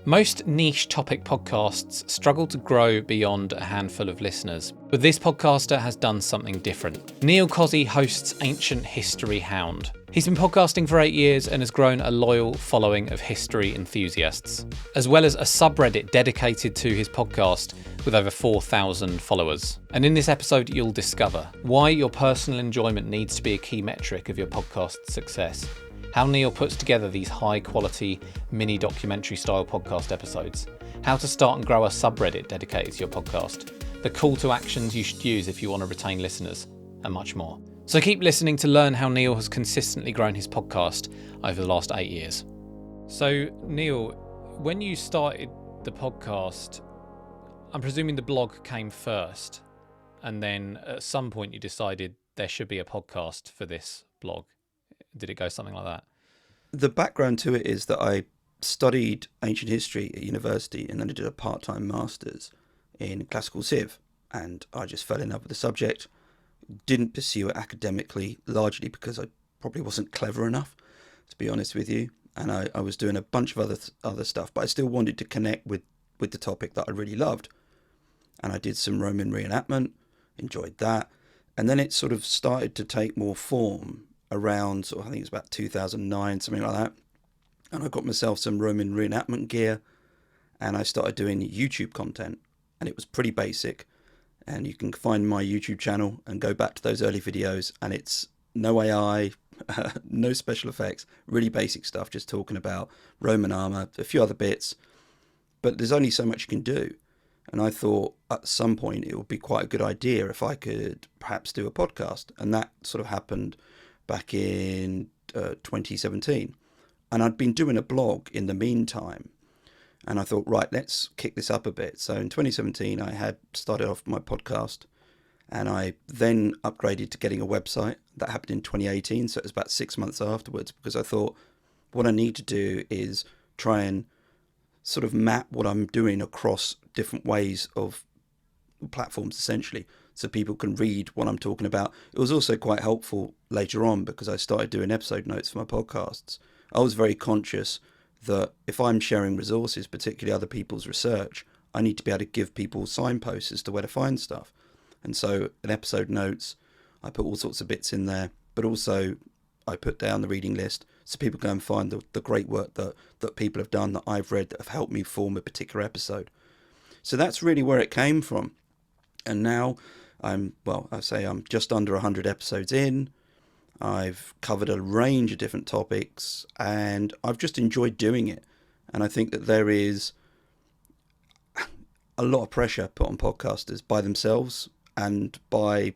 Most niche topic podcasts struggle to grow beyond a handful of listeners, but this podcaster has done something different. Neil Cozzi hosts Ancient History Hound. He's been podcasting for 8 years and has grown a loyal following of history enthusiasts, as well as a subreddit dedicated to his podcast with over 4,000 followers. And in this episode, you'll discover why your personal enjoyment needs to be a key metric of your podcast's success, how Neil puts together these high-quality, mini-documentary-style podcast episodes, how to start and grow a subreddit dedicated to your podcast, the call to actions you should use if you want to retain listeners, and much more. So keep listening to learn how Neil has consistently grown his podcast over the last 8 years. So, Neil, when you started the podcast, I'm presuming the blog came first, and then at some point you decided there should be a podcast for this blog. Did it go something like that? The background to it is that I studied ancient history at university and then I did a part-time master's in classical civ, and I just fell in love with the subject. Didn't pursue it academically, largely because I probably wasn't clever enough, to be honest with you, and I was doing a bunch of other stuff, but I still wanted to connect with the topic that I really loved. And I did some Roman reenactment, enjoyed that, and then it sort of started to take more form around, I think it's about 2009, something like that. And I got myself some Roman reenactment gear and I started doing YouTube content, and it was pretty basic. And you can find my YouTube channel and go back to those early videos, and it's no AI, no special effects, really basic stuff, just talking about Roman armor, a few other bits, but there's only so much you can do. And I thought at some point it would be quite a good idea if I could perhaps do a podcast, and that sort of happened back in 2017, and I'd been doing a blog in the meantime, and I thought, right, let's kick this up a bit. So in 2017 I had started off my podcast, and I then upgraded to getting a website. That happened in 2018, so it was about 6 months afterwards, because I thought what I need to do is try and sort of map what I'm doing across different ways of platforms, essentially, so people can read what I'm talking about. It was also quite helpful later on because I started doing episode notes for my podcasts. I was very conscious that if I'm sharing resources, particularly other people's research, I need to be able to give people signposts as to where to find stuff. And so in episode notes, I put all sorts of bits in there, but also I put down the reading list so people go and find the great work that people have done that I've read that have helped me form a particular episode. So that's really where it came from. And now I'm just under 100 episodes in. I've covered a range of different topics and I've just enjoyed doing it. And I think that there is a lot of pressure put on podcasters by themselves and by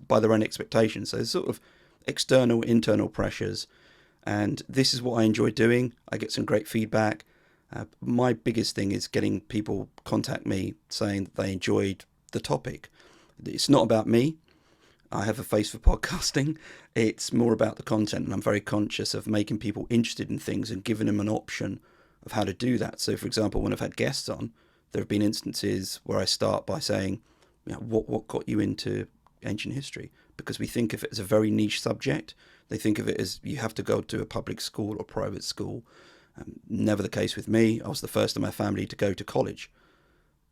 by their own expectations. So there's sort of external, internal pressures. And this is what I enjoy doing. I get some great feedback. My biggest thing is getting people contact me saying that they enjoyed the topic. It's not about me. I have a face for podcasting. It's more about the content, and I'm very conscious of making people interested in things and giving them an option of how to do that. So, for example, when I've had guests on, there have been instances where I start by saying, what got you into ancient history? Because we think of it as a very niche subject. They think of it as you have to go to a public school or private school. Never the case with me. I was the first in my family to go to college.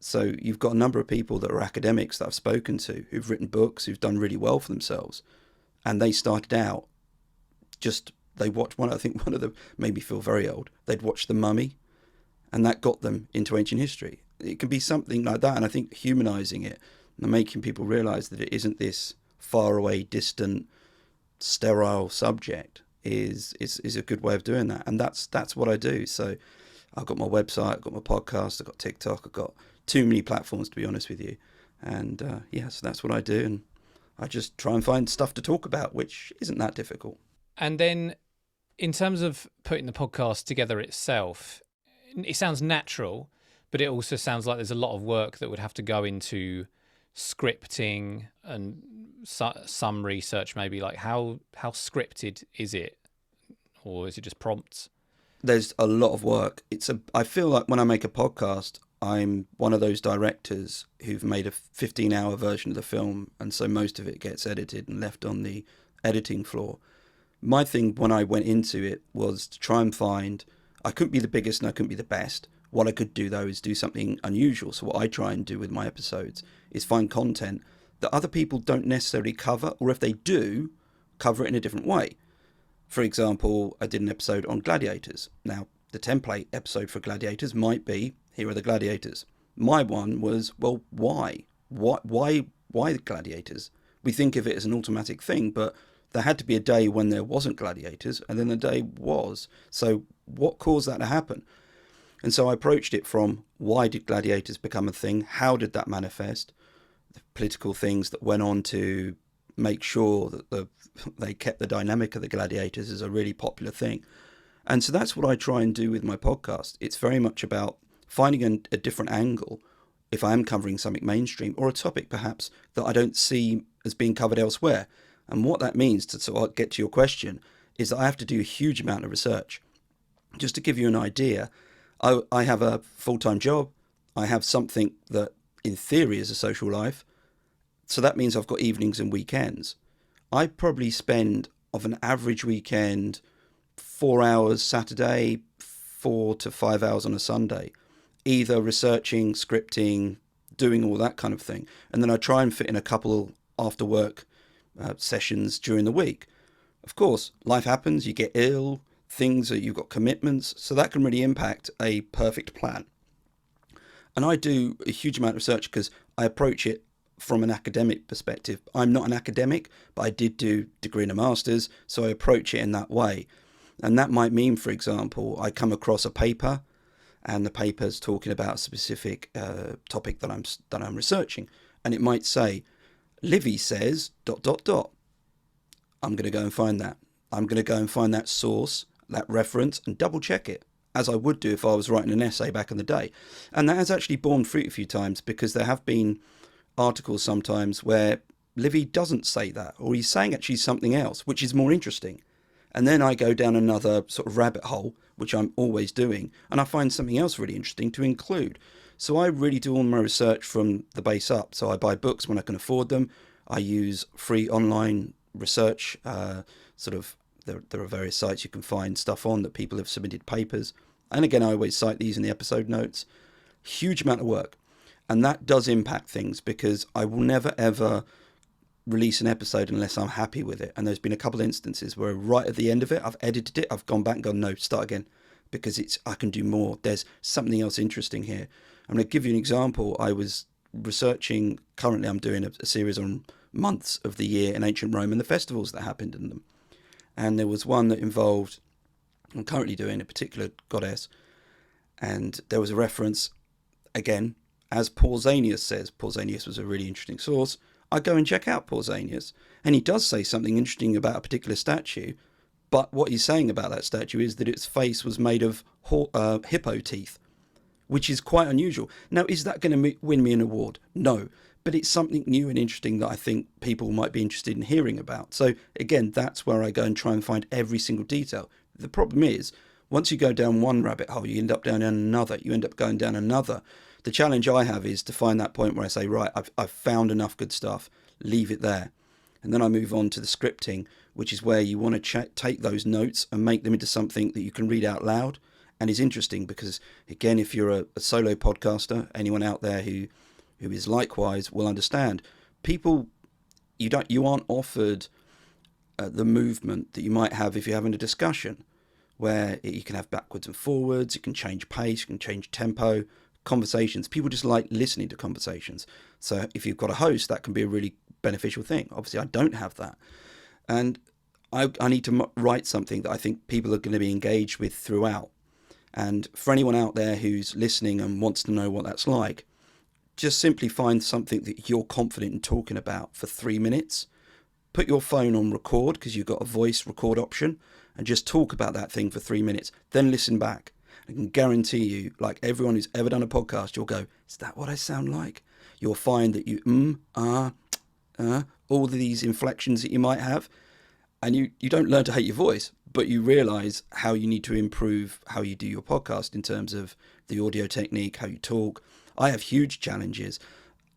So you've got a number of people that are academics that I've spoken to who've written books, who've done really well for themselves. And they started out they watched one of them made me feel very old. They'd watched The Mummy, and that got them into ancient history. It can be something like that. And I think humanizing it and making people realize that it isn't this far away, distant, sterile subject is a good way of doing that. And that's what I do. So I've got my website, I've got my podcast, I've got TikTok, I've got too many platforms, to be honest with you. And so that's what I do. And I just try and find stuff to talk about, which isn't that difficult. And then in terms of putting the podcast together itself, it sounds natural, but it also sounds like there's a lot of work that would have to go into scripting and some research, maybe. Like how scripted is it, or is it just prompts? There's a lot of work. I feel like when I make a podcast, I'm one of those directors who've made a 15-hour version of the film, and so most of it gets edited and left on the editing floor. My thing when I went into it was to try and find, I couldn't be the biggest and I couldn't be the best. What I could do, though, is do something unusual. So what I try and do with my episodes is find content that other people don't necessarily cover, or if they do, cover it in a different way. For example, I did an episode on gladiators. Now, the template episode for gladiators might be, here are the gladiators. My one was, well, why? Why the gladiators? We think of it as an automatic thing, but there had to be a day when there wasn't gladiators, and then a day was. So what caused that to happen? And so I approached it from, why did gladiators become a thing? How did that manifest? The political things that went on to make sure that they kept the dynamic of the gladiators as a really popular thing. And so that's what I try and do with my podcast. It's very much about finding a different angle if I am covering something mainstream, or a topic perhaps that I don't see as being covered elsewhere. And what that means, to sort of get to your question, is that I have to do a huge amount of research. Just to give you an idea, I have a full-time job. I have something that in theory is a social life. So that means I've got evenings and weekends. I probably spend, of an average weekend, 4 hours Saturday, 4 to 5 hours on a Sunday, either researching, scripting, doing all that kind of thing. And then I try and fit in a couple after work sessions during the week. Of course, life happens, you get ill, things that you've got commitments, so that can really impact a perfect plan. And I do a huge amount of research because I approach it from an academic perspective. I'm not an academic, but I did do degree and a master's, so I approach it in that way. And that might mean, for example, I come across a paper, and the paper's talking about a specific topic that I'm researching, and it might say, Livy says ... I'm going to go and find that. I'm going to go and find that source, that reference, and double check it, as I would do if I was writing an essay back in the day. And that has actually borne fruit a few times, because there have been articles sometimes where Livy doesn't say that, or he's saying actually something else, which is more interesting. And then I go down another sort of rabbit hole, which I'm always doing, and I find something else really interesting to include. So I really do all my research from the base up. So I buy books when I can afford them. I use free online research. There are various sites you can find stuff on that people have submitted papers. And again, I always cite these in the episode notes. Huge amount of work. And that does impact things, because I will never, ever release an episode unless I'm happy with it. And there's been a couple of instances where right at the end of it, I've edited it, I've gone back and gone, no, start again, because I can do more. There's something else interesting here. I'm going to give you an example. I was researching, currently I'm doing a series on months of the year in ancient Rome and the festivals that happened in them. And there was one that involved, I'm currently doing a particular goddess, and there was a reference, again, as Pausanias says. Pausanias was a really interesting source. I go and check out Pausanias, and he does say something interesting about a particular statue, but what he's saying about that statue is that its face was made of hippo teeth, which is quite unusual. Now, is that going to win me an award? No, but it's something new and interesting that I think people might be interested in hearing about. So again, that's where I go and try and find every single detail. The problem is, once you go down one rabbit hole, you end up down another, you end up going down another. The challenge I have is to find that point where I say, right, I've found enough good stuff, leave it there. And then I move on to the scripting, which is where you want to take those notes and make them into something that you can read out loud and is interesting. Because again, if you're a solo podcaster, anyone out there who is likewise will understand, people, you aren't offered the movement that you might have if you're having a discussion, where you can have backwards and forwards, you can change pace, you can change tempo. Conversations, people just like listening to conversations. So if you've got a host, that can be a really beneficial thing. Obviously I don't have that, and I need to write something that I think people are going to be engaged with throughout. And for anyone out there who's listening and wants to know what that's like, just simply find something that you're confident in talking about for 3 minutes. Put your phone on record, because you've got a voice record option, and just talk about that thing for 3 minutes. Then listen back. I can guarantee you, like everyone who's ever done a podcast, you'll go, is that what I sound like? You'll find that you, all of these inflections that you might have, and you don't learn to hate your voice, but you realise how you need to improve how you do your podcast in terms of the audio technique, how you talk. I have huge challenges.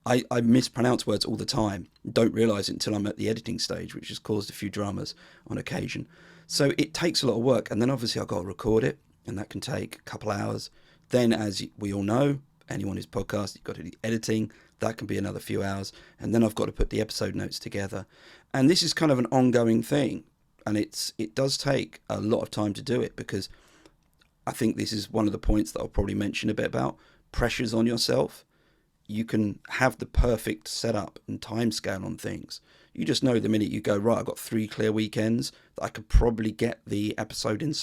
I mispronounce words all the time. Don't realise it until I'm at the editing stage, which has caused a few dramas on occasion. So it takes a lot of work, and then obviously I've got to record it, and that can take a couple hours. Then, as we all know, anyone who's podcast, you've got to do editing. That can be another few hours. And then I've got to put the episode notes together. And this is kind of an ongoing thing. And it does take a lot of time to do it, because I think this is one of the points that I'll probably mention a bit about. Pressures on yourself. You can have the perfect setup and time scale on things. You just know the minute you go, right, I've got 3 clear weekends that I could probably get the episode in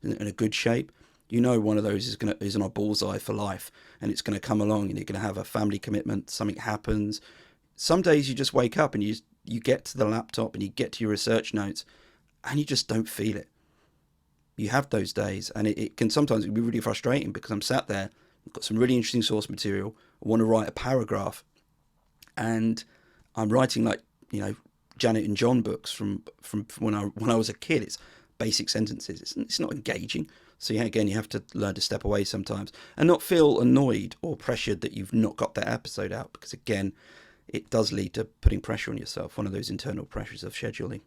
a good shape. You know, one of those is on a bullseye for life, and it's going to come along, and you're going to have a family commitment. Something happens. Some days you just wake up and you get to the laptop and you get to your research notes, and you just don't feel it. You have those days, and it can sometimes be really frustrating, because I'm sat there, I've got some really interesting source material. I want to write a paragraph, and I'm writing like, Janet and John books from when I was a kid. It's basic sentences. It's not engaging. So again, you have to learn to step away sometimes and not feel annoyed or pressured that you've not got that episode out, because again, it does lead to putting pressure on yourself. One of those internal pressures of scheduling.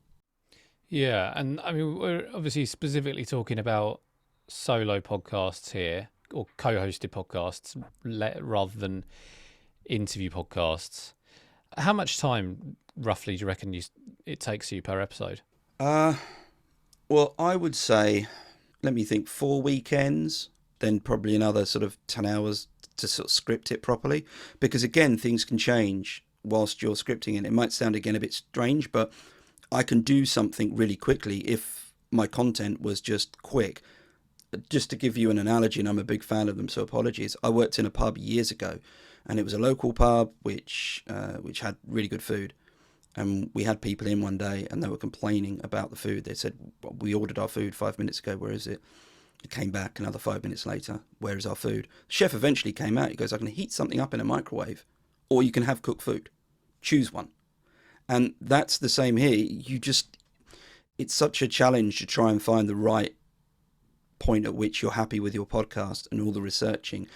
Yeah, and I mean, we're obviously specifically talking about solo podcasts here, or co-hosted podcasts, rather than interview podcasts. How much time, roughly, do you reckon it takes you per episode? Well, I would say, let me think, 4 weekends, then probably another sort of 10 hours to sort of script it properly. Because again, things can change whilst you're scripting, and it might sound again a bit strange, but I can do something really quickly if my content was just quick. Just to give you an analogy, and I'm a big fan of them, so apologies. I worked in a pub years ago, and it was a local pub which had really good food. And we had people in one day, and they were complaining about the food. They said, we ordered our food 5 minutes ago, where is it? It came back another 5 minutes later, where is our food? The chef eventually came out, he goes, I can heat something up in a microwave, or you can have cooked food. Choose one. And that's the same here. It's such a challenge to try and find the right point at which you're happy with your podcast and all the researching.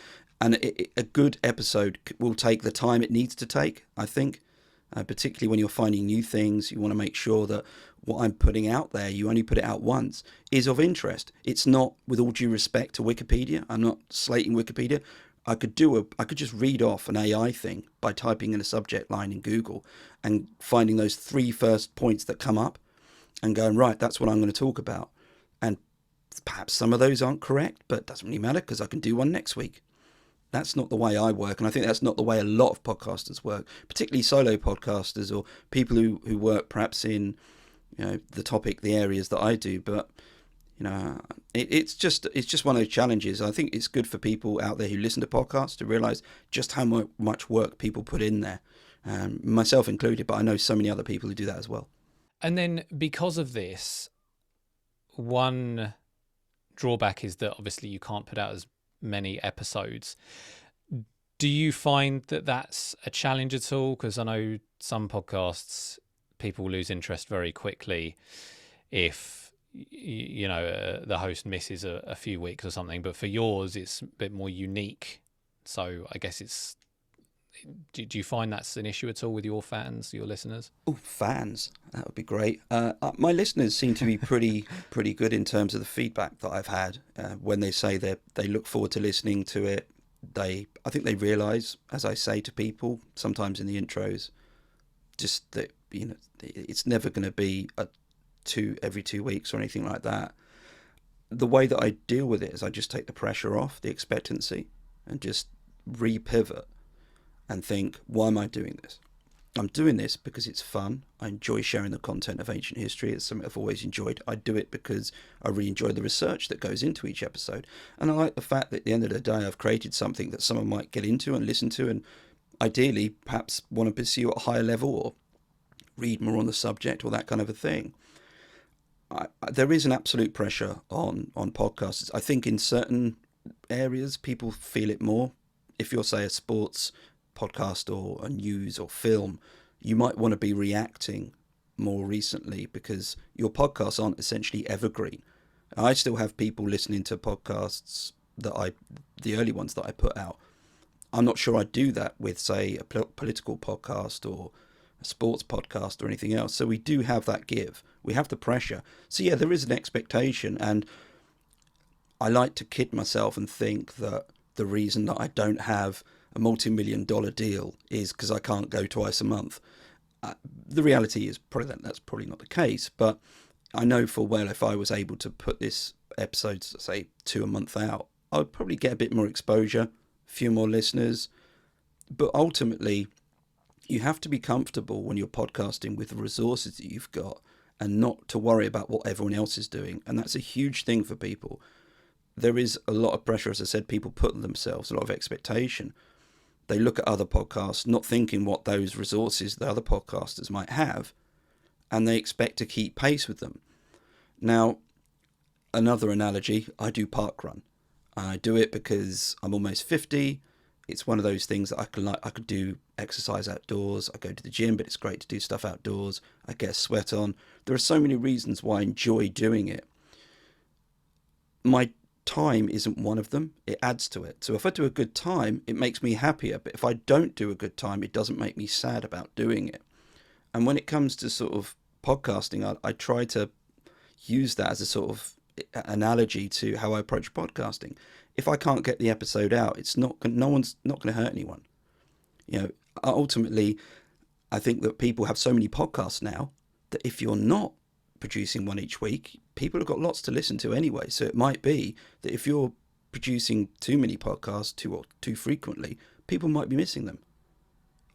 And a good episode will take the time it needs to take, I think. Particularly when you're finding new things, you want to make sure that what I'm putting out there, you only put it out once, is of interest. It's not, with all due respect to Wikipedia, I'm not slating Wikipedia. I could just read off an AI thing by typing in a subject line in Google and finding those 3 first points that come up and going, right, that's what I'm going to talk about. And perhaps some of those aren't correct, but it doesn't really matter, because I can do one next week. That's not the way I work, and I think that's not the way a lot of podcasters work, particularly solo podcasters or people who work perhaps in the topic, the areas that I do. But it's just one of those challenges. I think it's good for people out there who listen to podcasts to realise just how much work people put in there, myself included. But I know so many other people who do that as well. And then because of this, one drawback is that obviously you can't put out as many episodes. Do you find that that's a challenge at all? Because I know some podcasts, people lose interest very quickly if the host misses a few weeks or something. But for yours, it's a bit more unique. So I guess do you find that's an issue at all with your fans, your listeners? Oh, fans, that would be great. My listeners seem to be pretty good in terms of the feedback that I've had. When they say they look forward to listening to it, I think they realise, as I say to people sometimes in the intros, just that it's never going to be every 2 weeks or anything like that. The way that I deal with it is I just take the pressure off, the expectancy, and just re-pivot and think, why am I doing this? I'm doing this because it's fun. I enjoy sharing the content of ancient history. It's something I've always enjoyed. I do it because I really enjoy the research that goes into each episode. And I like the fact that at the end of the day, I've created something that someone might get into and listen to, and ideally perhaps want to pursue at a higher level or read more on the subject or that kind of a thing. There is an absolute pressure on podcasters. I think in certain areas, people feel it more. If you're, say, a sports podcast or a news or film, you might want to be reacting more recently because your podcasts aren't essentially evergreen. I still have people listening to podcasts the early ones that I put out. I'm not sure I'd do that with, say, a political podcast or a sports podcast or anything else. So we do have that give. We have the pressure. So yeah, there is an expectation, and I like to kid myself and think that the reason that I don't have a multi-million-dollar deal is because I can't go twice a month. The reality is probably that's probably not the case, but I know full well if I was able to put this episodes, say 2 a month out, I would probably get a bit more exposure, a few more listeners. But ultimately, you have to be comfortable when you're podcasting with the resources that you've got and not to worry about what everyone else is doing. And that's a huge thing for people. There is a lot of pressure, as I said, people put on themselves, a lot of expectation. They look at other podcasts, not thinking what those resources the other podcasters might have, and they expect to keep pace with them. Now, another analogy, I do parkrun. I do it because I'm almost 50. It's one of those things that I could do exercise outdoors. I go to the gym, but it's great to do stuff outdoors. I get a sweat on. There are so many reasons why I enjoy doing it. My time isn't one of them. It adds to it. So if I do a good time, it makes me happier. But if I don't do a good time, it doesn't make me sad about doing it. And when it comes to sort of podcasting, I try to use that as a sort of analogy to how I approach podcasting. If I can't get the episode out, no one's not going to hurt anyone. Ultimately, I think that people have so many podcasts now that if you're not producing one each week, people have got lots to listen to anyway. So it might be that if you're producing too many podcasts too frequently, people might be missing them.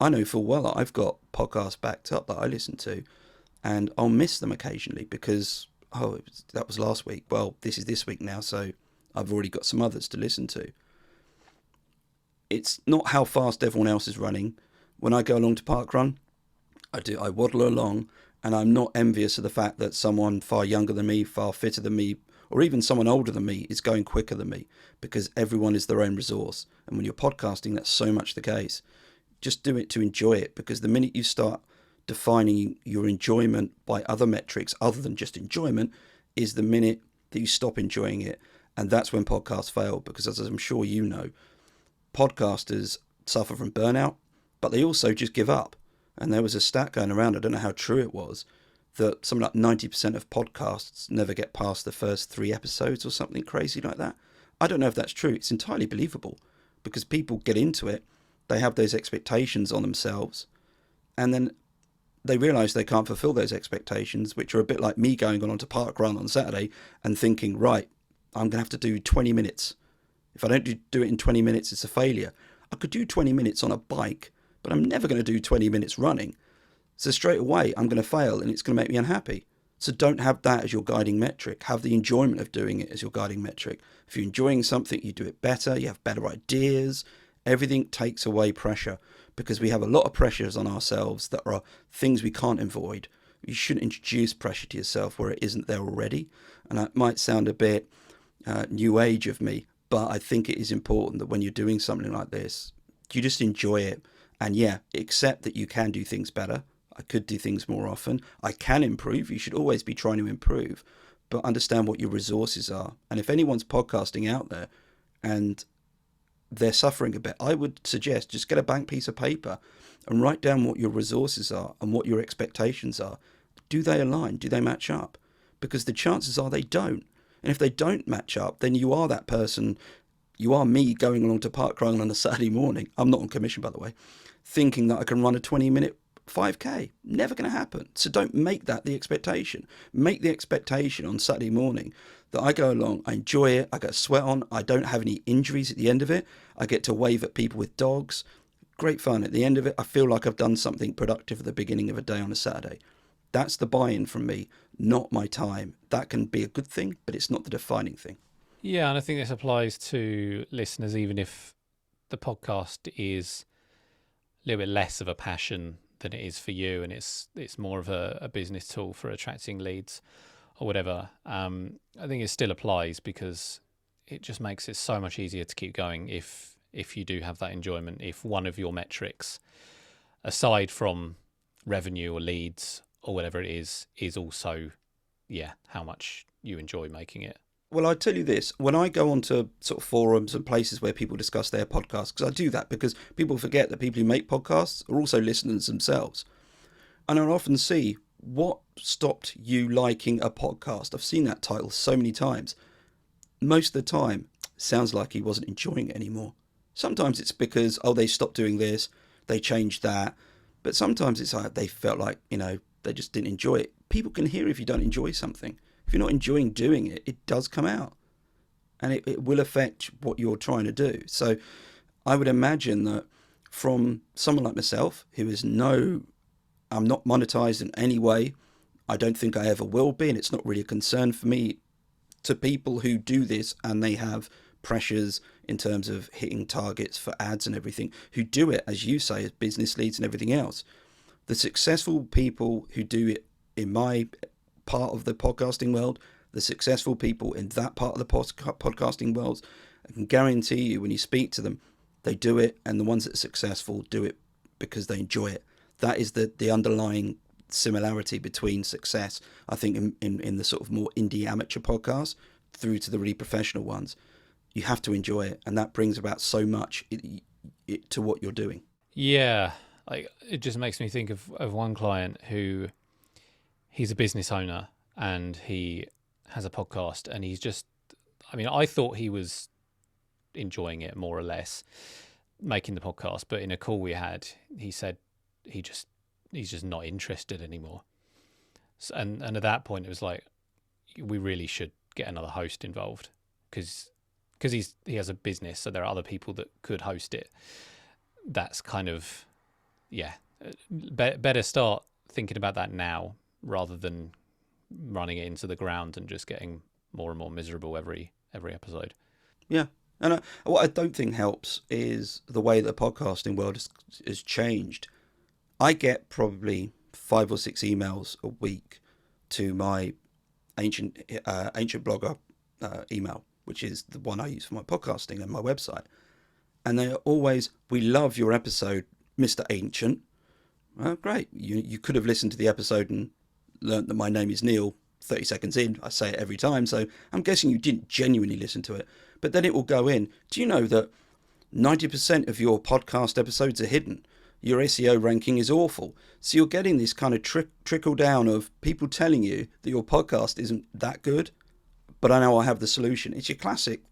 I know full well I've got podcasts backed up that I listen to, and I'll miss them occasionally because, that was last week. Well, this is this week now, so I've already got some others to listen to. It's not how fast everyone else is running. When I go along to parkrun, I waddle along, and I'm not envious of the fact that someone far younger than me, far fitter than me, or even someone older than me is going quicker than me, because everyone is their own resource. And when you're podcasting, that's so much the case. Just do it to enjoy it, because the minute you start defining your enjoyment by other metrics other than just enjoyment is the minute that you stop enjoying it. And that's when podcasts fail, because as I'm sure you know, podcasters suffer from burnout, but they also just give up. And there was a stat going around, I don't know how true it was, that something like 90% of podcasts never get past the first 3 episodes or something crazy like that. I don't know if that's true. It's entirely believable, because people get into it, they have those expectations on themselves, and then they realise they can't fulfil those expectations, which are a bit like me going on to parkrun on Saturday and thinking, right, I'm going to have to do 20 minutes. If I don't do it in 20 minutes, it's a failure. I could do 20 minutes on a bike, but I'm never going to do 20 minutes running. So straight away, I'm going to fail, and it's going to make me unhappy. So don't have that as your guiding metric. Have the enjoyment of doing it as your guiding metric. If you're enjoying something, you do it better, you have better ideas. Everything takes away pressure, because we have a lot of pressures on ourselves that are things we can't avoid. You shouldn't introduce pressure to yourself where it isn't there already. And that might sound a bit new age of me, but I think it is important that when you're doing something like this, you just enjoy it. And yeah, accept that you can do things better. I could do things more often. I can improve. You should always be trying to improve, but understand what your resources are. And if anyone's podcasting out there and they're suffering a bit, I would suggest just get a blank piece of paper and write down what your resources are and what your expectations are. Do they align? Do they match up? Because the chances are they don't. And if they don't match up, then you are that person. You are me going along to parkrun on a Saturday morning. I'm not on commission, by the way, thinking that I can run a 20-minute 5K. Never going to happen. So don't make that the expectation. Make the expectation on Saturday morning that I go along, I enjoy it, I get a sweat on, I don't have any injuries at the end of it, I get to wave at people with dogs. Great fun. At the end of it, I feel like I've done something productive at the beginning of a day on a Saturday. That's the buy-in from me, not my time. That can be a good thing, but it's not the defining thing. Yeah, and I think this applies to listeners, even if the podcast is a little bit less of a passion than it is for you, and it's more of a business tool for attracting leads or whatever. I think it still applies, because it just makes it so much easier to keep going if you do have that enjoyment. If one of your metrics, aside from revenue or leads or whatever it is also, how much you enjoy making it. Well, I tell you this, when I go onto sort of forums and places where people discuss their podcasts, because I do that because people forget that people who make podcasts are also listeners themselves. And I often see, what stopped you liking a podcast? I've seen that title so many times. Most of the time, sounds like he wasn't enjoying it anymore. Sometimes it's because, oh, they stopped doing this, they changed that. But sometimes it's like they felt like, they just didn't enjoy it. People can hear if you don't enjoy something. If you're not enjoying doing it, it does come out. And it will affect what you're trying to do. So I would imagine that from someone like myself, who is I'm not monetized in any way. I don't think I ever will be, and it's not really a concern for me, to people who do this and they have pressures in terms of hitting targets for ads and everything, who do it, as you say, as business leads and everything else. The successful people who do it in my part of the podcasting world, the successful people in that part of the podcasting world, I can guarantee you when you speak to them, they do it, and the ones that are successful do it because they enjoy it. That is the underlying similarity between success, I think, in the sort of more indie amateur podcasts through to the really professional ones. You have to enjoy it, and that brings about so much to what you're doing. Yeah, like it just makes me think of one client who, he's a business owner and he has a podcast, and I thought he was enjoying it more or less, making the podcast, but in a call we had, he said he's just not interested anymore. And at that point it was like, we really should get another host involved, because he has a business, so there are other people that could host it. That's kind of, better start thinking about that now rather than running it into the ground and just getting more and more miserable every episode. Yeah. And what I don't think helps is the way the podcasting world has changed. I get probably 5 or 6 emails a week to my ancient blogger email, which is the one I use for my podcasting and my website. And they're always, "We love your episode, Mr. Ancient." Well, great. You could have listened to the episode and learnt that my name is Neil 30 seconds in. I say it every time, so I'm guessing you didn't genuinely listen to it. But then it will go in. Do you know that 90% of your podcast episodes are hidden? Your SEO ranking is awful. So you're getting this kind of trickle down of people telling you that your podcast isn't that good, but I know I have the solution. It's your classic.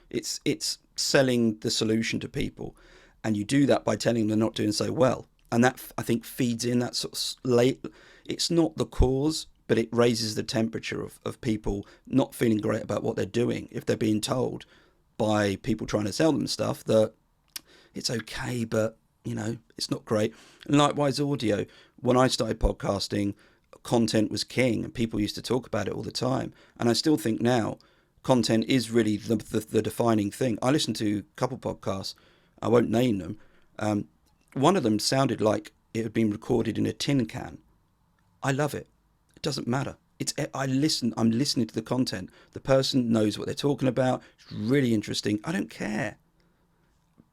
It's selling the solution to people. And you do that by telling them they're not doing so well. And that, I think, feeds in that sort of it's not the cause, but it raises the temperature of people not feeling great about what they're doing if they're being told by people trying to sell them stuff that it's okay, but it's not great. And likewise, audio. When I started podcasting, content was king, and people used to talk about it all the time. And I still think now, content is really the defining thing. I listen to a couple podcasts. I won't name them. One of them sounded like it had been recorded in a tin can. I love it. It doesn't matter. I'm listening to the content. The person knows what they're talking about. It's really interesting. I don't care.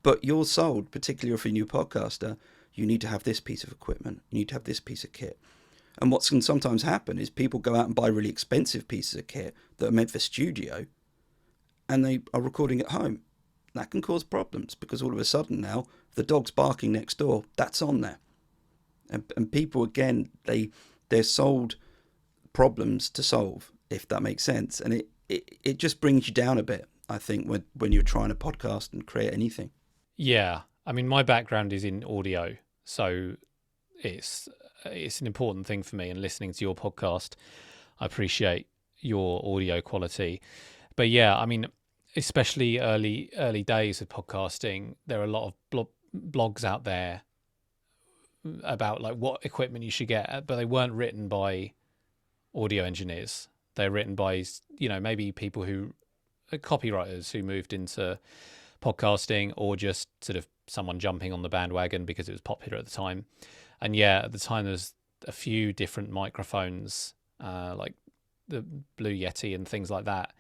But you're sold, particularly if you're a new podcaster, you need to have this piece of equipment. You need to have this piece of kit. And what can sometimes happen is people go out and buy really expensive pieces of kit that are meant for studio, and they are recording at home. That can cause problems, because all of a sudden now, the dog's barking next door, that's on there. And people, again, they're sold problems to solve, if that makes sense. And it just brings you down a bit, I think, when you're trying to podcast and create anything. Yeah, I mean, my background is in audio, so it's an important thing for me. And listening to your podcast, I appreciate your audio quality. But yeah, I mean, especially early days of podcasting, there are a lot of blogs out there about like what equipment you should get, but they weren't written by audio engineers. They're written by maybe people who are copywriters who moved into podcasting, or just sort of someone jumping on the bandwagon because it was popular at the time. And yeah, at the time there's a few different microphones, like the Blue Yeti and things like that,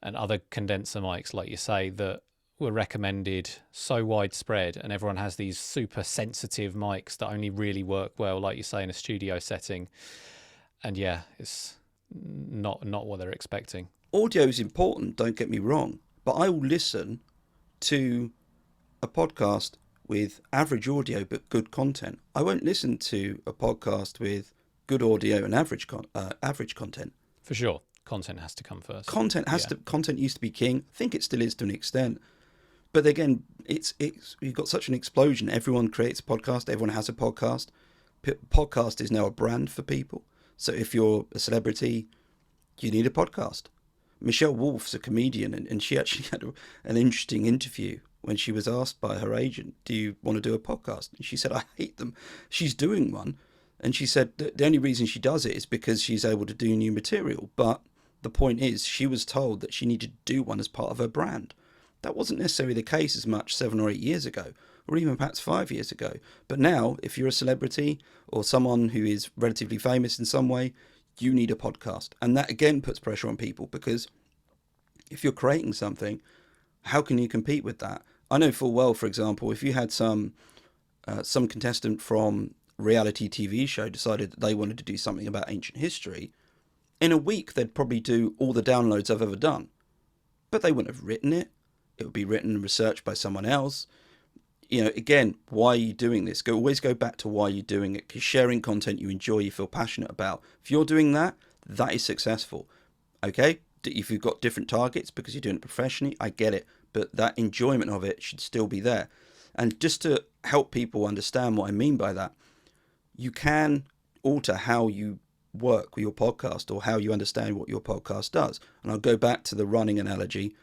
and other condenser mics, like you say, that were recommended so widespread, and everyone has these super sensitive mics that only really work well, like you say, in a studio setting. And yeah, it's not what they're expecting. Audio is important, don't get me wrong, but I will listen to a podcast with average audio but good content. I won't listen to a podcast with good audio and average content. For sure. content has to come first. Content used to be king. I think it still is to an extent. But again, it's you've got such an explosion. Everyone creates a podcast. Everyone has a podcast. Podcast is now a brand for people. So if you're a celebrity, you need a podcast. Michelle Wolf's a comedian, and she actually had an interesting interview when she was asked by her agent, do you want to do a podcast? And she said, I hate them. She's doing one. And she said that the only reason she does it is because she's able to do new material. But the point is, she was told that she needed to do one as part of her brand. That wasn't necessarily the case as much 7 or 8 years ago, or even perhaps 5 years ago. But now, if you're a celebrity or someone who is relatively famous in some way, you need a podcast. And that again puts pressure on people, because if you're creating something, how can you compete with that? I know full well, for example, if you had some contestant from reality TV show decided that they wanted to do something about ancient history, in a week they'd probably do all the downloads I've ever done. But they wouldn't have written it. It would be written and researched by someone else. You know, again, why are you doing this? Always go back to why you're doing it, because sharing content you enjoy, you feel passionate about. If you're doing that, that is successful. Okay? If you've got different targets because you're doing it professionally, I get it. But that enjoyment of it should still be there. And just to help people understand what I mean by that, you can alter how you work with your podcast or how you understand what your podcast does. And I'll go back to the running analogy.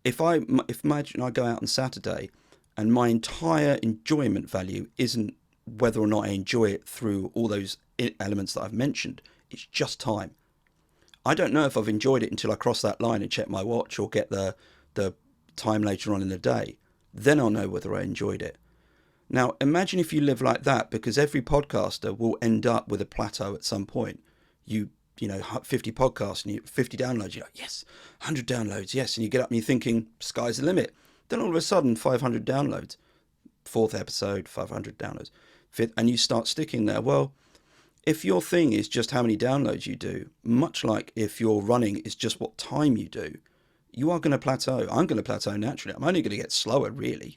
If imagine I go out on Saturday and my entire enjoyment value isn't whether or not I enjoy it through all those elements that I've mentioned, it's just time. I don't know if I've enjoyed it until I cross that line and check my watch or get the time later on in the day. Then I'll know whether I enjoyed it. Now, imagine if you live like that, because every podcaster will end up with a plateau at some point. You know, 50 podcasts and 50 downloads, you're like, yes, 100 downloads, yes. And you get up and you're thinking, sky's the limit. Then all of a sudden, 500 downloads. 4th episode, 500 downloads. 5th, and you start sticking there. Well, if your thing is just how many downloads you do, much like if your running is just what time you do, you are going to plateau. I'm going to plateau naturally. I'm only going to get slower, really.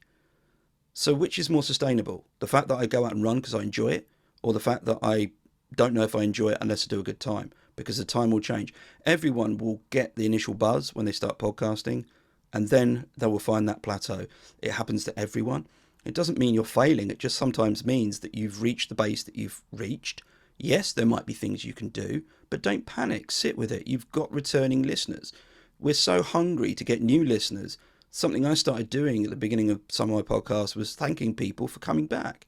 So which is more sustainable? The fact that I go out and run because I enjoy it, or the fact that I don't know if I enjoy it unless I do a good time, because the time will change. Everyone will get the initial buzz when they start podcasting, and then they will find that plateau. It happens to everyone. It doesn't mean you're failing. It just sometimes means that you've reached the base that you've reached. Yes, there might be things you can do, but don't panic. Sit with it. You've got returning listeners. We're so hungry to get new listeners. Something I started doing at the beginning of some of my podcasts was thanking people for coming back.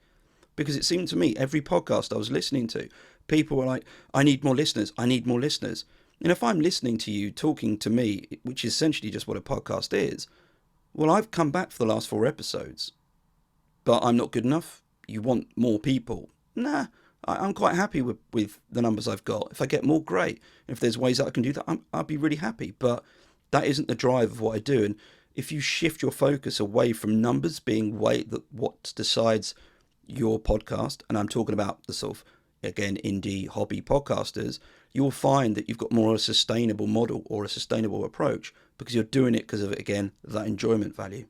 Because it seemed to me, every podcast I was listening to, people were like, I need more listeners. I need more listeners. And if I'm listening to you talking to me, which is essentially just what a podcast is, well, I've come back for the last 4 episodes, but I'm not good enough. You want more people. Nah, I'm quite happy with the numbers I've got. If I get more, great. If there's ways that I can do that, I'll be really happy. But that isn't the drive of what I do. And if you shift your focus away from numbers being what decides your podcast, and I'm talking about the sort of, again, indie hobby podcasters, you'll find that you've got more of a sustainable model or a sustainable approach, because you're doing it because of, again, that enjoyment value.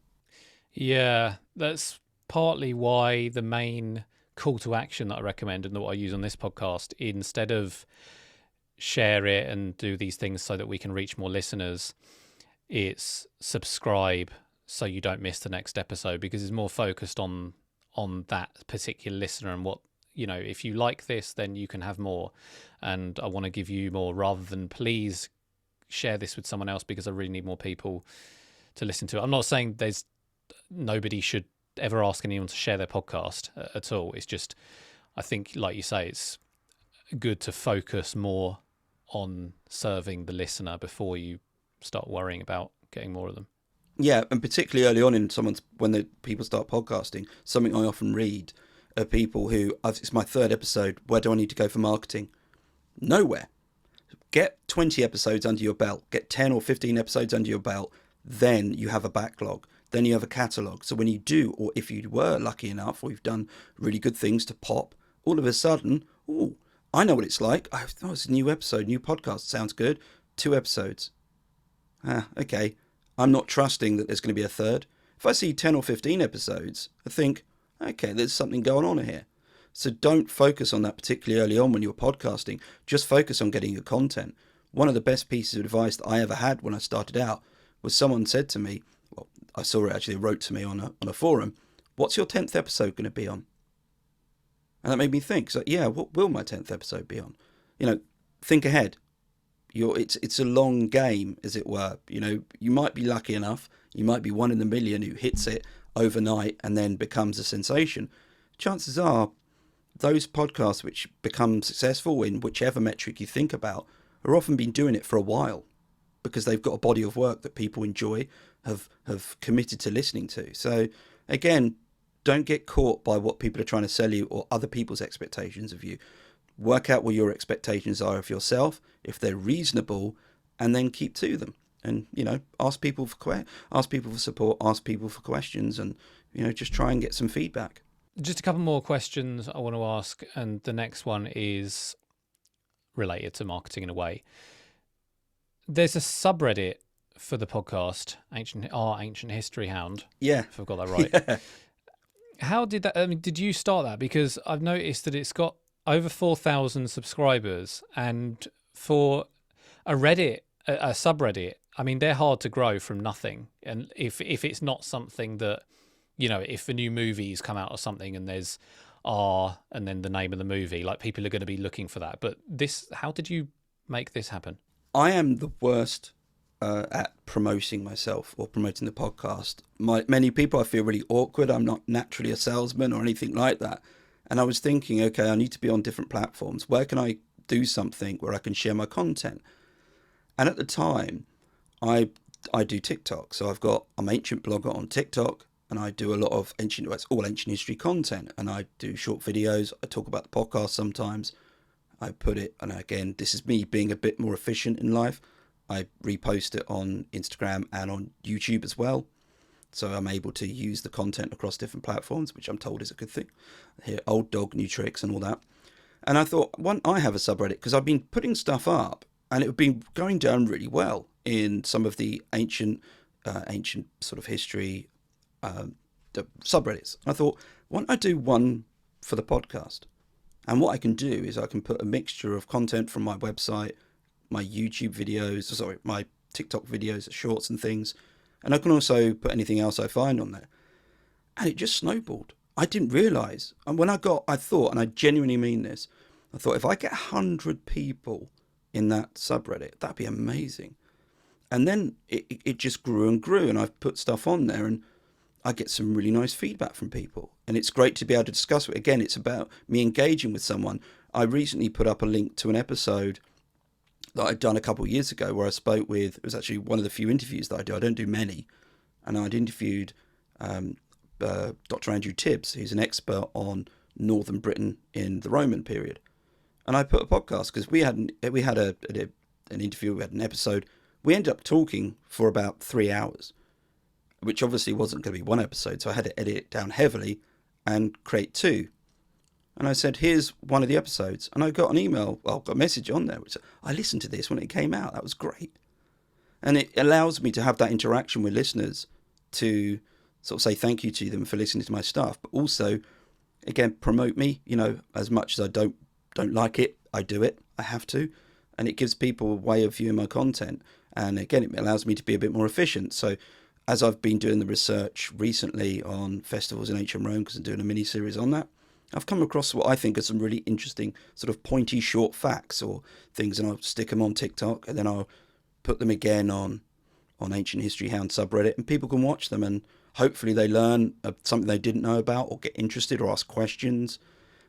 Yeah, that's partly why the main call to action that I recommend and that I use on this podcast, instead of share it and do these things so that we can reach more listeners, it's subscribe so you don't miss the next episode, because it's more focused on that particular listener and what, you know, if you like this, then you can have more. And I want to give you more, rather than please share this with someone else because I really need more people to listen to it. I'm not saying nobody should ever ask anyone to share their podcast at all. It's just, I think, like you say, it's good to focus more on serving the listener before you start worrying about getting more of them. Yeah, and particularly early on in when people start podcasting, something I often read are people who, it's my 3rd episode, where do I need to go for marketing? Nowhere. Get 20 episodes under your belt, get 10 or 15 episodes under your belt, then you have a backlog, then you have a catalogue. So when you do, or if you were lucky enough, or you've done really good things to pop, all of a sudden, I know what it's like. It's a new episode, new podcast, sounds good. 2 episodes. Okay. I'm not trusting that there's going to be a 3rd. If I see 10 or 15 episodes, I think, okay, there's something going on here. So don't focus on that particularly early on when you're podcasting. Just focus on getting your content. one of the best pieces of advice that I ever had when I started out was someone said to me, well, I saw it actually, wrote to me on a forum, what's your 10th episode going to be on? And that made me think, so yeah, what will my 10th episode be on? You know, think ahead. It's a long game, as it were. You know, you might be lucky enough, you might be one in a million who hits it overnight and then becomes a sensation. Chances are those podcasts which become successful in whichever metric you think about are often been doing it for a while because they've got a body of work that people enjoy, have committed to listening to. So again, don't get caught by what people are trying to sell you or other people's expectations of you. Work out what your expectations are of yourself, if they're reasonable, and then keep to them. And, you know, ask people for support, ask people for questions, and, you know, just try and get some feedback. Just a couple more questions I want to ask, and the next one is related to marketing in a way. There's a subreddit for the podcast, Ancient History Hound. Yeah. If I've got that right. Yeah. How did that, did you start that? Because I've noticed that it's got over 4,000 subscribers, and for a subreddit, I mean, they're hard to grow from nothing. And if it's not something that, you know, if a new movie's come out or something and there's R and then the name of the movie, like people are going to be looking for that. But how did you make this happen? I am the worst at promoting myself or promoting the podcast. Many people, I feel really awkward. I'm not naturally a salesman or anything like that. And I was thinking, okay, I need to be on different platforms. Where can I do something where I can share my content? And at the time, I do TikTok. So I'm Ancient Blogger on TikTok, and I do a lot of it's all ancient history content. And I do short videos. I talk about the podcast sometimes. I put it, and again, this is me being a bit more efficient in life. I repost it on Instagram and on YouTube as well. So I'm able to use the content across different platforms, which I'm told is a good thing. Here, old dog, new tricks and all that. And I thought, I have a subreddit because I've been putting stuff up and it had been going down really well in some of the ancient sort of history the subreddits. And I thought, why don't I do one for the podcast? And what I can do is I can put a mixture of content from my website, my YouTube videos, my TikTok videos, shorts and things. And I can also put anything else I find on there. And it just snowballed. I didn't realise. And when I thought, and I genuinely mean this, I thought if I get 100 people in that subreddit, that'd be amazing. And then it just grew and grew, and I've put stuff on there, and I get some really nice feedback from people. And it's great to be able to discuss it. Again, it's about me engaging with someone. I recently put up a link to an episode that I'd done a couple of years ago where I spoke with, it was actually one of the few interviews that I do. I don't do many. And I'd interviewed Dr. Andrew Tibbs, who's an expert on Northern Britain in the Roman period. And I put a podcast because we had an interview, we had an episode. We ended up talking for about 3 hours, which obviously wasn't going to be one episode. So I had to edit it down heavily and create two. And I said, here's one of the episodes. And I got an email, got a message on there, which said, I listened to this when it came out. That was great. And it allows me to have that interaction with listeners to sort of say thank you to them for listening to my stuff, but also, again, promote me. You know, as much as I don't like it, I do it. I have to. And it gives people a way of viewing my content. And again, it allows me to be a bit more efficient. So as I've been doing the research recently on festivals in ancient Rome, because I'm doing a mini-series on that, I've come across what I think are some really interesting sort of pointy short facts or things, and I'll stick them on TikTok, and then I'll put them again on Ancient History Hound subreddit, and people can watch them, and hopefully they learn something they didn't know about, or get interested, or ask questions.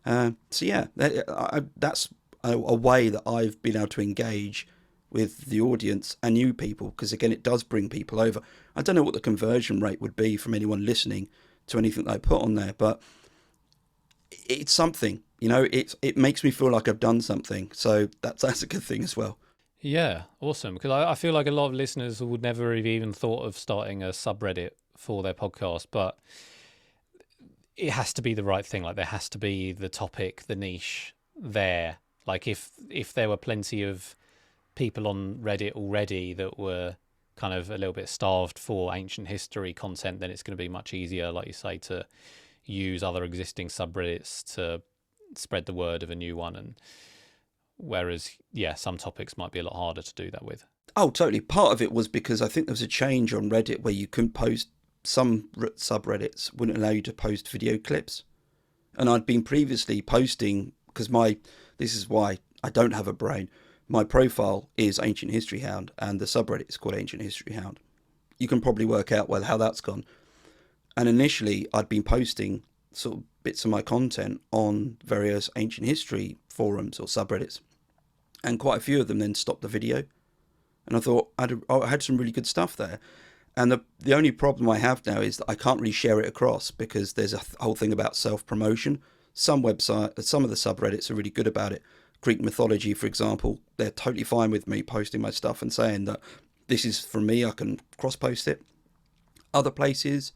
So yeah, that's a way that I've been able to engage with the audience and new people, because again, it does bring people over. I don't know what the conversion rate would be from anyone listening to anything that I put on there, but it's something, you know, it makes me feel like I've done something. So that's a good thing as well. Yeah, awesome. Because I feel like a lot of listeners would never have even thought of starting a subreddit for their podcast, but it has to be the right thing. Like there has to be the topic, the niche there. Like if there were plenty of people on Reddit already that were kind of a little bit starved for ancient history content, then it's going to be much easier, like you say, to use other existing subreddits to spread the word of a new one. And whereas, yeah, some topics might be a lot harder to do that with. Oh, totally. Part of it was because I think there was a change on Reddit where you couldn't post, some subreddits wouldn't allow you to post video clips. And I'd been previously posting, because this is why I don't have a brain. My profile is Ancient History Hound and the subreddit is called Ancient History Hound. You can probably work out well how that's gone. And initially I'd been posting sort of bits of my content on various ancient history forums or subreddits. And quite a few of them then stopped the video. And I thought I had some really good stuff there. And the only problem I have now is that I can't really share it across because there's a whole thing about self-promotion. Some of the subreddits are really good about it. Greek mythology, for example, they're totally fine with me posting my stuff and saying that this is from me, I can cross-post it. Other places,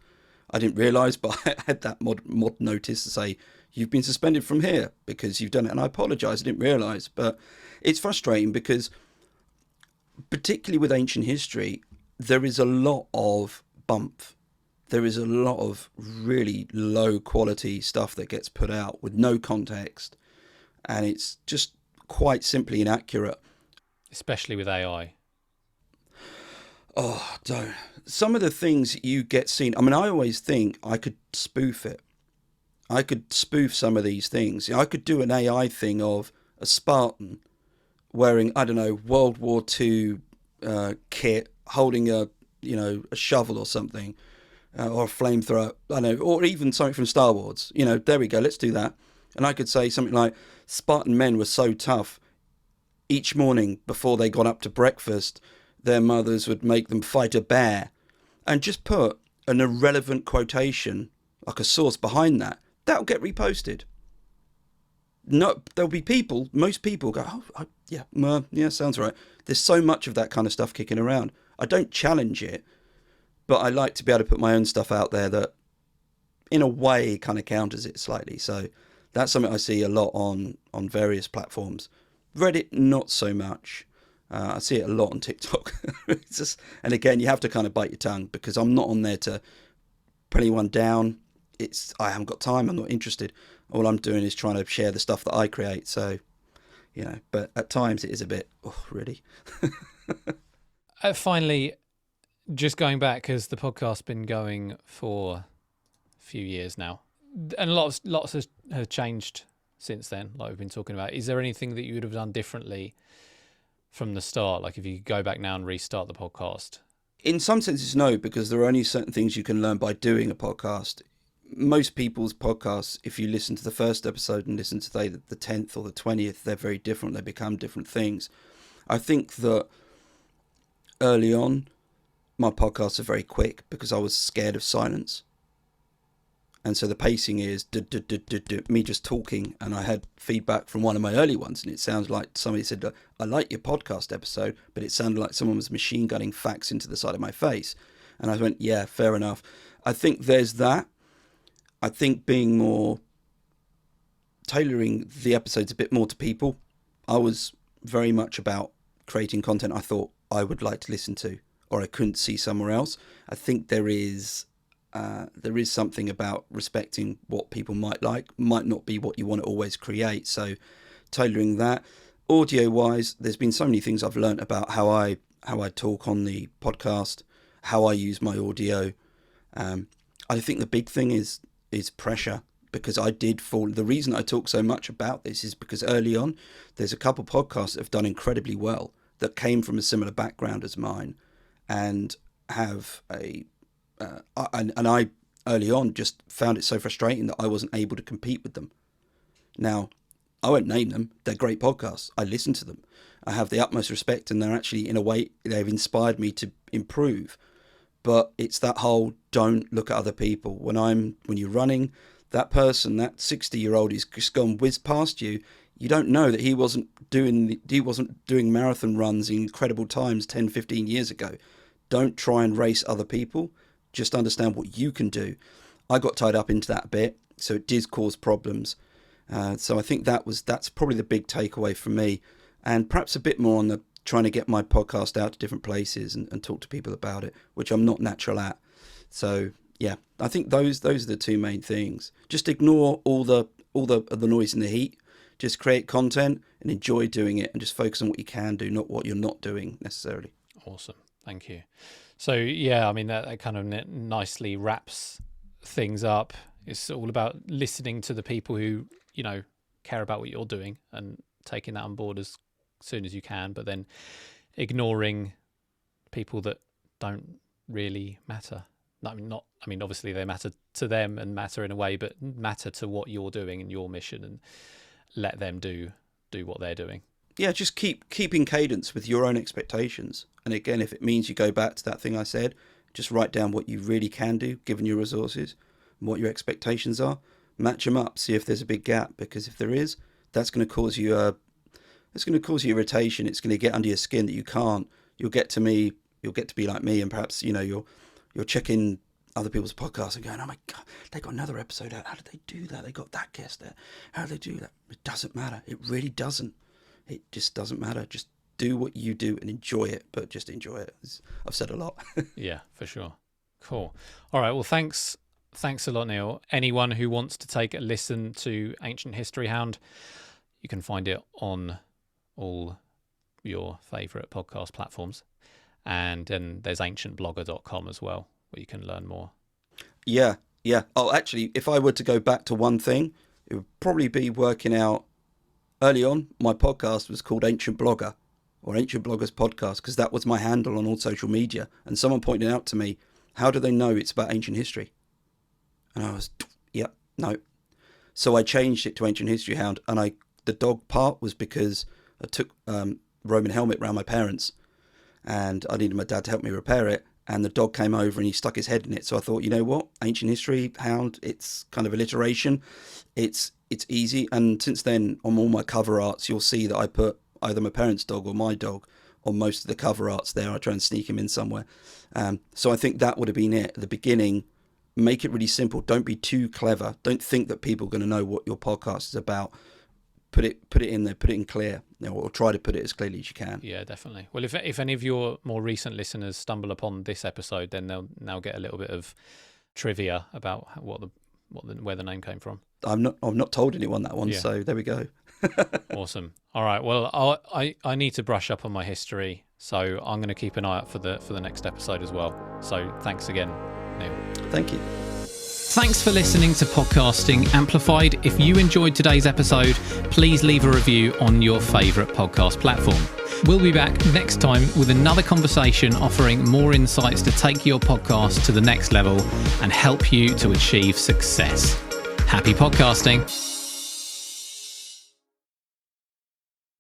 I didn't realise, but I had that mod notice to say, you've been suspended from here because you've done it. And I apologise, I didn't realise. But it's frustrating because, particularly with ancient history, there is a lot of bump. There is a lot of really low quality stuff that gets put out with no context. And it's just quite simply inaccurate. Especially with AI. Oh, don't. Some of the things you get seen, I mean, I always think I could spoof it. I could spoof some of these things. I could do an AI thing of a Spartan wearing, I don't know, World War II kit, holding a shovel or something, or a flamethrower, I don't know, or even something from Star Wars. There we go, let's do that. And I could say something like, Spartan men were so tough, each morning before they got up to breakfast, their mothers would make them fight a bear, and just put an irrelevant quotation, like a source behind that. That'll get reposted. No, there'll be people, most people go, oh, yeah, sounds right. There's so much of that kind of stuff kicking around. I don't challenge it, but I like to be able to put my own stuff out there that, in a way, kind of counters it slightly. So that's something I see a lot on various platforms. Reddit, not so much. I see it a lot on TikTok. And again, you have to kind of bite your tongue because I'm not on there to put anyone down. I haven't got time. I'm not interested. All I'm doing is trying to share the stuff that I create. So, but at times it is a bit, really. Finally, just going back, because the podcast's been going for a few years now, and lots has changed since then, like we've been talking about. Is there anything that you would have done differently from the start? Like if you go back now and restart the podcast? In some senses, no, because there are only certain things you can learn by doing a podcast. Most people's podcasts, if you listen to the first episode and listen to the 10th or the 20th, they're very different. They become different things. I think that early on, my podcasts are very quick because I was scared of silence. And so the pacing is me just talking, and I had feedback from one of my early ones, and it sounds like somebody said, I like your podcast episode, but it sounded like someone was machine gunning facts into the side of my face. And I went, yeah, fair enough. I think there's that. I think being more, tailoring the episodes a bit more to people. I was very much about creating content I thought I would like to listen to, or I couldn't see somewhere else. I think there is something about respecting what people might like, might not be what you want to always create. So tailoring that. Audio wise, there's been so many things I've learned about how I talk on the podcast, how I use my audio. I think the big thing is pressure, because I did fall. The reason I talk so much about this is because early on, there's a couple podcasts that have done incredibly well that came from a similar background as mine, and have and I early on just found it so frustrating that I wasn't able to compete with them. Now, I won't name them. They're great podcasts. I listen to them. I have the utmost respect, and they're actually, in a way, they've inspired me to improve. But it's that whole, don't look at other people. When you're running, that person, that 60-year-old is just gone whiz past you. You don't know that he wasn't doing marathon runs in incredible times 10, 15 years ago. Don't try and race other people. Just understand what you can do. I got tied up into that bit, so it did cause problems. So I think that's probably the big takeaway for me, and perhaps a bit more on the trying to get my podcast out to different places and talk to people about it, which I'm not natural at. So yeah, I think those are the two main things. Just ignore all the noise and the heat. Just create content and enjoy doing it, and just focus on what you can do, not what you're not doing necessarily. Awesome. Thank you. So, yeah, I mean, that kind of nicely wraps things up. It's all about listening to the people who, care about what you're doing and taking that on board as soon as you can, but then ignoring people that don't really matter. Obviously they matter to them and matter in a way, but matter to what you're doing and your mission, and let them do what they're doing. Yeah, just keep in cadence with your own expectations. And again, if it means you go back to that thing I said, just write down what you really can do, given your resources, and what your expectations are. Match them up, see if there's a big gap, because if there is, that's going to cause you irritation. It's going to get under your skin that you can't. You'll get to be like me, and perhaps you're checking other people's podcasts and going, oh my God, they got another episode out. How did they do that? They got that guest there. How did they do that? It doesn't matter. It really doesn't. It just doesn't matter. Just do what you do and enjoy it, but just enjoy it. I've said a lot. Yeah, for sure. Cool. All right. Well, thanks a lot, Neil. Anyone who wants to take a listen to Ancient History Hound, you can find it on all your favourite podcast platforms. And then there's ancientblogger.com as well, where you can learn more. Yeah. Oh, actually, if I were to go back to one thing, it would probably be working out. Early on, my podcast was called Ancient Blogger, or Ancient Bloggers Podcast, because that was my handle on all social media. And someone pointed out to me, how do they know it's about ancient history? And I was, no. So I changed it to Ancient History Hound, and the dog part was because I took Roman helmet around my parents, and I needed my dad to help me repair it, and the dog came over and he stuck his head in it. So I thought, you know what, Ancient History Hound, it's kind of alliteration. It's easy, and since then, on all my cover arts, you'll see that I put either my parents' dog or my dog on most of the cover arts there. I try and sneak him in somewhere. So I think that would have been it at the beginning. Make it really simple. Don't be too clever. Don't think that people are going to know what your podcast is about. Put it in there. Put it in clear, or try to put it as clearly as you can. Yeah, definitely. Well, if any of your more recent listeners stumble upon this episode, then they'll now get a little bit of trivia about where the name came from. I've not told anyone that one, yeah. So there we go. Awesome. All right. Well, I need to brush up on my history, so I'm going to keep an eye out for the next episode as well. So thanks again, Neil. Thank you. Thanks for listening to Podcasting Amplified. If you enjoyed today's episode, please leave a review on your favourite podcast platform. We'll be back next time with another conversation offering more insights to take your podcast to the next level and help you to achieve success. Happy podcasting.